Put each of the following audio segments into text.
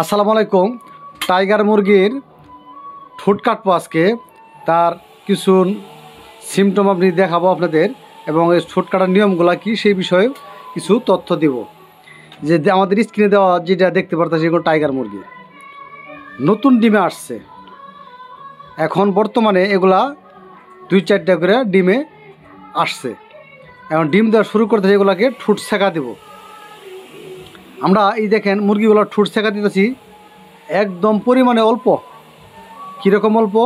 আসসালামু আলাইকুম। টাইগার মুরগির ঠোঁট কাটবো আজকে, তার কিছু সিমটম আপনি দেখাবো আপনাদের, এবং এই ঠোঁট কাটার নিয়মগুলো কি সেই বিষয়ে কিছু তথ্য দিব। যে আমাদের স্ক্রিনে দেওয়া যেটা দেখতে পারতেছি এগুলো টাইগার মুরগি নতুন ডিমে আসছে। এখন বর্তমানে এগুলা 2-4টা করে ডিমে আসছে। এখন ডিম দেওয়া শুরু করতেছে, এগুলাকে ঠোঁট সেকা দেব আমরা। এই দেখেন মুরগিগুলো ঠোঁট সেকা দিতেছি একদম পরিমাণে অল্প। কীরকম অল্প?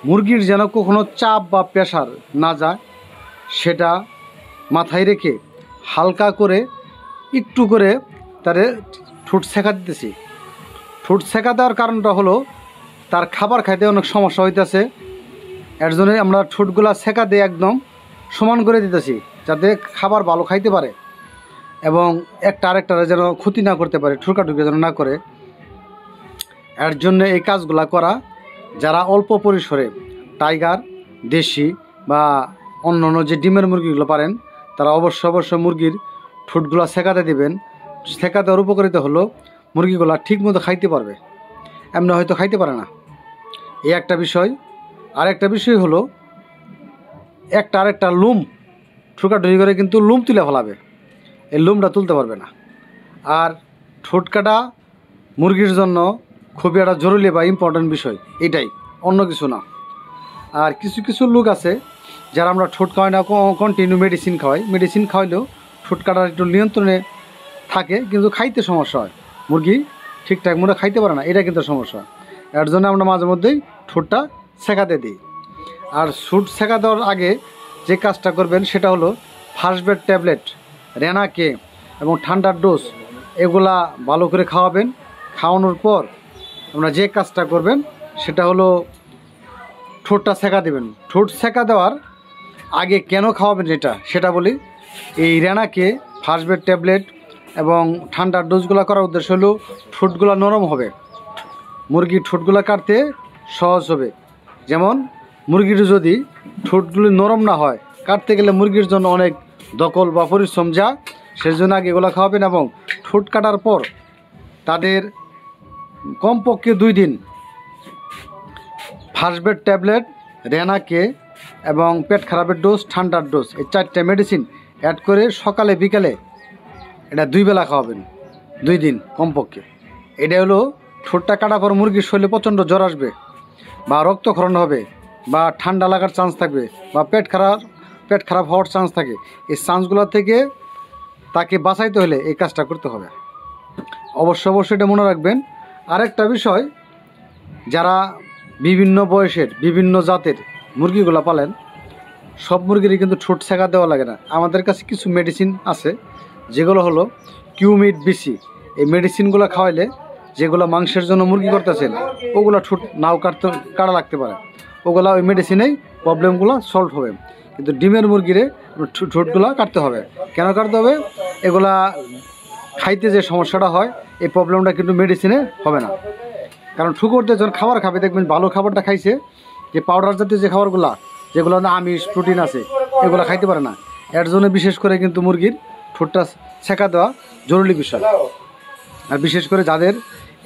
মুরগির যেন কখনো চাপ বা প্রেশার না যায় সেটা মাথায় রেখে হালকা করে একটু করে তারে ঠোঁট সেকা দিতেছি। ঠোঁট সেকা দেওয়ার কারণটা হলো তার খাবার খাইতে অনেক সমস্যা হইতেছে। এর জন্য আমরা ঠোঁটগুলা সেকা দিয়ে একদম সমান করে দিতেছি, যাতে খাবার ভালো খাইতে পারে এবং একটা আরেকটারে যেন ক্ষতি না করতে পারে, ঠুকাঠুকি যেন না করে। এর জন্য এই কাজগুলা করা। যারা অল্প পরিসরে টাইগার, দেশি বা অন্য অন্য যে ডিমের মুরগিগুলো পারেন, তারা অবশ্যই মুরগির ঠোঁটগুলা সেকাতে দেবেন। সেকা দেওয়ার উপকারিতা হলো মুরগিগুলা ঠিক মতো খাইতে পারবে, এমনি হয়তো খাইতে পারে না। এই একটা বিষয়। আরেকটা বিষয় হলো একটা আরেকটা লুম ঠুকাঠুকি করে কিন্তু লুম তুলে ফেলাবে, এই লুমটা তুলতে পারবে না। আর ঠোঁট কাটা মুরগির জন্য খুবই একটা জরুরি বা ইম্পর্ট্যান্ট বিষয়, এটাই, অন্য কিছু না। আর কিছু কিছু লোক আছে যারা আমরা ঠোঁট খাওয়াই না, কন্টিনিউ মেডিসিন খাওয়াই। মেডিসিন খাওয়াইলেও ঠোঁট কাটার একটু নিয়ন্ত্রণে থাকে, কিন্তু খাইতে সমস্যা হয়, মুরগি ঠিকঠাক মতো খাইতে পারে না, এটা কিন্তু সমস্যা। এর জন্য আমরা মাঝে মধ্যেই ঠোঁটটা সেকাতে দিই। আর ঠোঁট সেকা দেওয়ার আগে যে কাজটা করবেন সেটা হলো ফার্স্ট বেড ট্যাবলেট, রেনাকে এবং ঠান্ডার ডোজ এগুলা ভালো করে খাওয়াবেন। খাওয়ানোর পর আপনারা যে কাজটা করবেন সেটা হলো ঠোঁটটা সেকা দেবেন। ঠোঁট সেকা দেওয়ার আগে কেন খাওয়াবেন সেটা বলি। এই রেনাকে, ফার্স্ট বেড ট্যাবলেট এবং ঠান্ডার ডোজগুলো করার উদ্দেশ্য হলো ঠোঁটগুলো নরম হবে, মুরগির ঠোঁটগুলো কাটতে সহজ হবে। যেমন মুরগির যদি ঠোঁটগুলি নরম না হয়, কাটতে গেলে মুরগির জন্য অনেক দখল বা পরিশ্রম যায়, সেই জন্য আগে এগুলো খাওয়াবেন। এবং ঠোঁট কাটার পর তাদের কমপক্ষে 2 দিন ফার্স্ট বেড ট্যাবলেট, রেনাকে এবং পেট খারাপের ডোজ, ঠান্ডার ডোজ, এই 4টে মেডিসিন অ্যাড করে সকালে বিকালে এটা 2 বেলা খাওয়াবেন, 2 দিন কমপক্ষে। এটা হলো ঠোঁটটা কাটার পর মুরগির শরীরে প্রচণ্ড জ্বর আসবে, বা রক্তক্ষরণ হবে, বা ঠান্ডা লাগার চান্স থাকবে, বা পেট খারাপ হওয়ার চান্স থাকে। এই চান্সগুলো থেকে তাকে বাঁচাইতে হলে এই কাজটা করতে হবে। অবশ্যই এটা মনে রাখবেন। আরেকটা বিষয়, যারা বিভিন্ন বয়সের বিভিন্ন জাতের মুরগিগুলো পালেন, সব মুরগিরই কিন্তু ঠোঁট সেকা দেওয়া লাগে না। আমাদের কাছে কিছু মেডিসিন আছে যেগুলো হলো কিউমিড বিসি। এই মেডিসিনগুলো খাওয়াইলে, যেগুলো মাংসের জন্য মুরগি করতেছেন, ওগুলো ঠোঁট নাও কাটা লাগতে পারে, ওগুলো ওই মেডিসিনেই প্রবলেমগুলো সলভ হবে। কিন্তু ডিমের মুরগিরে ঠোঁটগুলো কাটতে হবে। কেন কাটতে হবে? এগুলা খাইতে যে সমস্যাটা হয়, এই প্রবলেমটা কিন্তু মেডিসিনে হবে না। কারণ ঠুকরতে যখন খাবার খাবে, দেখবেন ভালো খাবারটা খাইছে, যে পাউডার জাতীয় যে খাবারগুলো, যেগুলো আমিষ প্রোটিন আছে, এগুলো খাইতে পারে না। এর জন্য বিশেষ করে কিন্তু মুরগির ঠোঁটটা সেকা দেওয়া জরুরি বিষয়। আর বিশেষ করে যাদের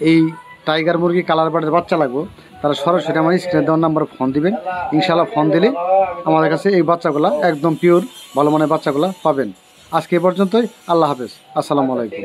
এই টাইগার মুরগি কালার বার্ডের বাচ্চা লাগবে, তারা সরাসরি আমার স্ক্রিনে দেওয়ার নাম্বারে ফোন দিবেন। ইনশাআল্লাহ ফোন দিলে আমাদের কাছে এই বাচ্চাগুলো একদম পিওর ভালো মানের বাচ্চাগুলো পাবেন। আজকে এই পর্যন্তই। আল্লাহ হাফেজ। আসসালামু আলাইকুম।